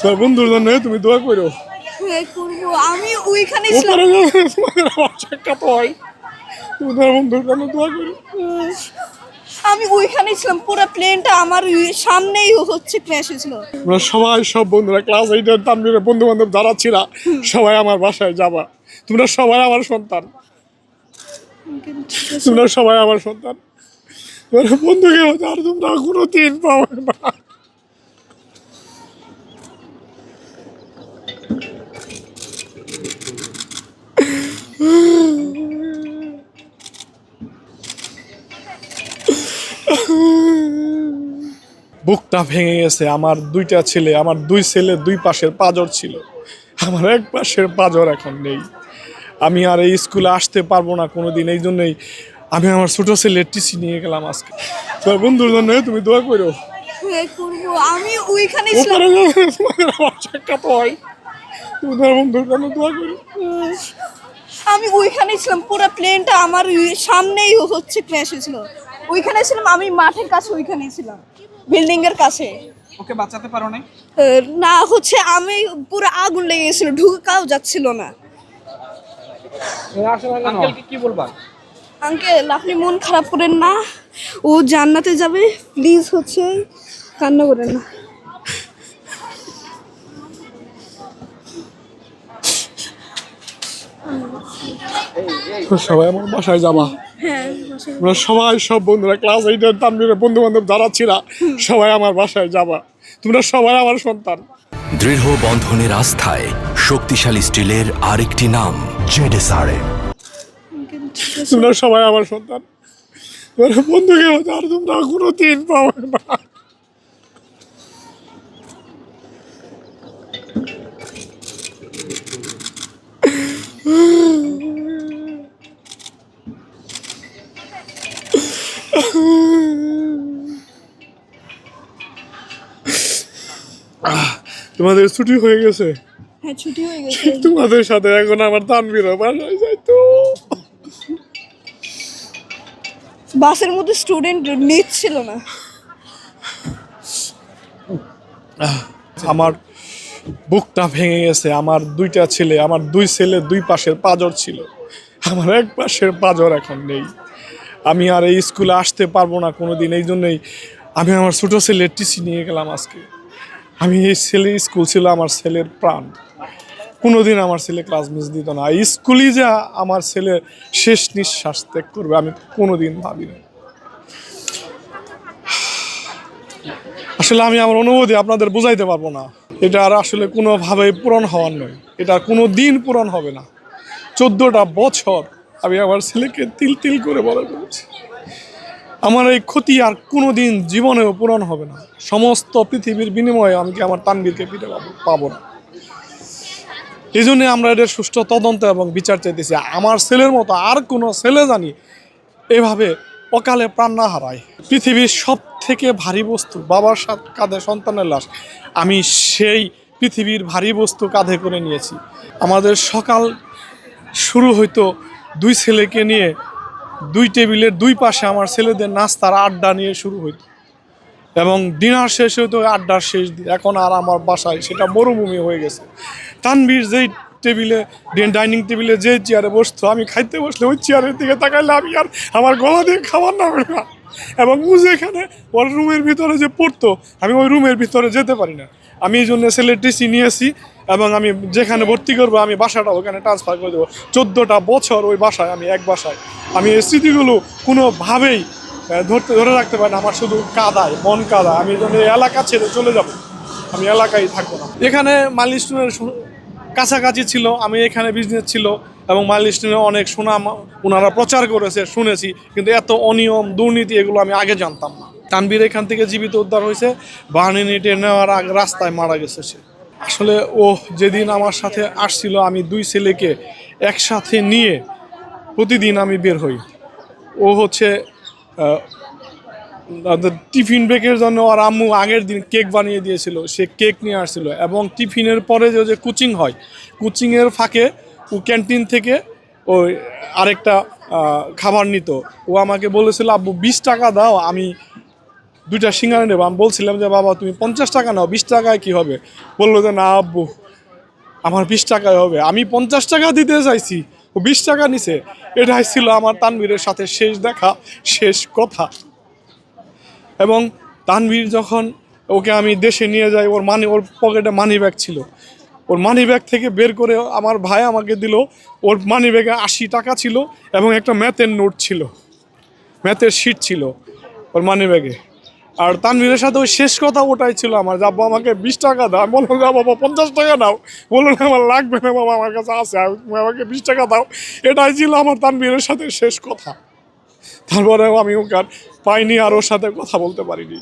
তোর বন্ধুর জন্য তুমি দোয়া করো। হ্যাঁ করবো। আমি ওইখানে ওপরে তোমাদের আমার সাক্ষাৎ হয়, তুমি তোর বন্ধুর জন্য দোয়া করো। আমি ওইখানে ছিলাম, পুরো প্লেনটা আমার সামনেই হচ্ছে ক্র্যাশ হয়েছিল। তোমরা সবাই, সব বন্ধুরা, ক্লাস 8-এর তানভীরের বন্ধু বান্ধব যারা ছিল, সবাই আমার বাসায় যাবা। তোমরা সবাই আমার সন্তান, তোমরা সবাই আমার সন্তান। তোমরা বন্ধুকে আর তোমরা কোনো দিন পাবে না। বুকটা ভেঙে গেছে। আমার দুইটা ছেলে, আমার দুই ছেলে দুই পাশের পাঁজর ছিল, আমার এক পাশের পাঁজর এখন নেই। আমি আর এই স্কুলে আসতে পারবো না কোনোদিন। এই জন্যই আমি আমার ছোট ছেলের টিসি নিয়ে গেলাম আজকে। তোর বন্ধুর জন্য তুমি দোয়া করো। হ্যাঁ করবো। আমি ওইখানে ছিলাম। ওপরে তোমাদের আমার সাক্ষাৎ হয়, তুমি তোর বন্ধুর জন্য দোয়া করো। আমি ওইখানে ছিলাম, পুরো প্লেনটা আমার সামনেই হচ্ছে ক্র্যাশ হয়েছিল। ওইখানে ছিলাম, আমি মাঠের কাছে ওইখানেই ছিলাম, বিল্ডিং এর কাছে। ওকে বাঁচাতে পারো নাই? না হচ্ছে আমি পুরো আগুন লেগে গেছিল, ঢুকাও যাচ্ছিল না। আঙ্কেলকে কি বলবা? আঙ্কেল আপনি মন খারাপ করেন না, ও জান্নাতে যাবে, প্লিজ হচ্ছে কান্না করেন না। সবাই আমার বাসায় যাবা। হ্যাঁ তোমরা সবাই, সব বন্ধুরা, ক্লাস 8-এর তানভীরের বন্ধু বান্ধব যারা ছিল, সবাই আমার বাসায় যাবা। তোমরা সবাই আমার সন্তান। দৃঢ় বন্ধনের আস্থায় শক্তিশালী স্টিলের আরেকটি নাম জেডএসআরএম। তোমরা সবাই আমার সন্তান। তোমরা বন্ধুকে আর তোমরা কোনো দিন পাবে না। তোমাদের ছুটি হয়ে গেছে? হ্যাঁ ছুটি হয়ে গেছে। তোমাদের সাথে এখন আমার তানভীর বাসায় যাইতো। বাসের মধ্যে স্টুডেন্ট নিচ্ছিল না। আমার বুকটা ভেঙে গেছে। আমার দুইটা ছেলে, আমার দুই ছেলে দুই পাশের পাঁজর ছিল, আমার এক পাশের পাঁজর এখন নেই। আমি আর এই স্কুলে আসতে পারবো না কোনোদিন। এই জন্যই আমি আমার ছোট ছেলের টিসি নিয়ে গেলাম আজকে। আমি এই ছেলে, স্কুল ছিল আমার ছেলের প্রাণ। কোনোদিন আমার ছেলে ক্লাস মিস দিত না। এই স্কুলই যে আমার ছেলে শেষ নিঃশ্বাস ত্যাগ করবে আমি কোনোদিন ভাবিনি। আসলে আমি আমার অনুভূতি আপনাদের বুঝাইতে পারবো না। এটা আর আসলে কোনোভাবেই পূরণ হওয়ার নয়, এটা কোনো দিন পূরণ হবে না। 14টা বছর আমি আমার ছেলেকে তিল তিল করে বড় করেছি। আমার এই ক্ষতি আর কোনো দিন জীবনেও পূরণ হবে না। সমস্ত পৃথিবীর বিনিময়ে আমি কি আমার তানভীরকে ফিরে পাবো না। এই জন্যে আমরা এদের সুষ্ঠু তদন্ত এবং বিচার চাইতেছি। আমার ছেলের মতো আর কোনো ছেলে জানি এভাবে অকালে প্রাণ না হারায়। পৃথিবীর সব থেকে ভারী বস্তু বাবার সাথে কাঁধে সন্তানের লাশ, আমি সেই পৃথিবীর ভারী বস্তু কাঁধে করে নিয়েছি। আমাদের সকাল শুরু হইতো দুই ছেলেকে নিয়ে, দুই টেবিলের দুই পাশে আমার ছেলেদের নাস্তার আড্ডা নিয়ে শুরু হইতো, এবং ডিনার শেষ হইতো আড্ডার শেষ দিন। এখন আর আমার বাসায় সেটা মরুভূমি হয়ে গেছে। তানভীর যেই টেবিলে, ডাইনিং টেবিলে যে চেয়ারে বসতো, আমি খাইতে বসলে ওই চেয়ারের দিকে তাকাইলে আমি আর আমার গলা দিয়ে খাবার নামে না। এবং ও যেখানে ওর রুমের ভিতরে যে পড়তো, আমি ওই রুমের ভিতরে যেতে পারি না। আমি এই জন্য ছেলের টিসি নিয়েছি, এবং আমি যেখানে ভর্তি করবো আমি বাসাটা ওখানে ট্রান্সফার করে দেবো। 14টা বছর ওই বাসায়, আমি এক বাসায়। আমি এই স্মৃতিগুলো কোনোভাবেই ধরে রাখতে পারি না। আমার শুধু কাদায়, মন কাদা। আমি এই জন্য এলাকা ছেড়ে চলে যাব, আমি এলাকায় থাকবো না। এখানে মাইলস্টোনের কাছাকাছি ছিল, আমি এখানে বিজনেস ছিল, এবং মাইলস্টোনে অনেক সুনাম ওনারা প্রচার করেছে শুনেছি, কিন্তু এত অনিয়ম দুর্নীতি এগুলো আমি আগে জানতাম না। তানভীর এখান থেকে জীবিত উদ্ধার হয়েছে, বার্নিনিটে নেওয়ার আগে রাস্তায় মারা গেছে সে। আসলে ও যেদিন আমার সাথে আসছিল, আমি দুই ছেলেকে একসাথে নিয়ে প্রতিদিন আমি বের হই। ও হচ্ছে টিফিন ব্রেকের জন্য ওর আম্মু আগের দিন কেক বানিয়ে দিয়েছিল, সে কেক নিয়ে আসছিল। এবং টিফিনের পরে যে কোচিং হয়, কোচিংয়ের ফাঁকে ও ক্যান্টিন থেকে ওই আরেকটা খাবার নিত। ও আমাকে বলেছিল, আব্বু 20 টাকা দাও, আমি 2টা সিঙ্গারা নেবো। আমি বলছিলাম যে বাবা তুমি 50 টাকা নাও, 20 টাকায় কী হবে? বললো যে না আব্বু আমার 20 টাকায় হবে। আমি 50 টাকা দিতে চাইছি, ও 20 টাকা নিছে। এটাই ছিল আমার তানভীরের সাথে শেষ দেখা, শেষ কথা। এবং তানভীর যখন ওকে আমি দেশে নিয়ে যাই, ওর পকেটে মানি ব্যাগ ছিল, ওর মানি ব্যাগ থেকে বের করে আমার ভাই আমাকে দিল। ওর মানি ব্যাগে 80 টাকা ছিল এবং একটা ম্যাথের নোট ছিল, ম্যাথের শিট ছিল ওর মানি ব্যাগে। আর তানভীরের সাথে ওই শেষ কথা ওটাই ছিল আমার, যে আব্বু আমাকে 20 টাকা দাও। আমি বললাম যে বাবা 50 টাকা দাও। বললো না আমার লাগবে না বাবা, আমার কাছে আছে, তুমি আমাকে 20 টাকা দাও। এটাই ছিল আমার তানভীরের সাথে শেষ কথা। তারপরেও আমি ওকে আর পাইনি, আর ওর সাথে কথা বলতে পারিনি।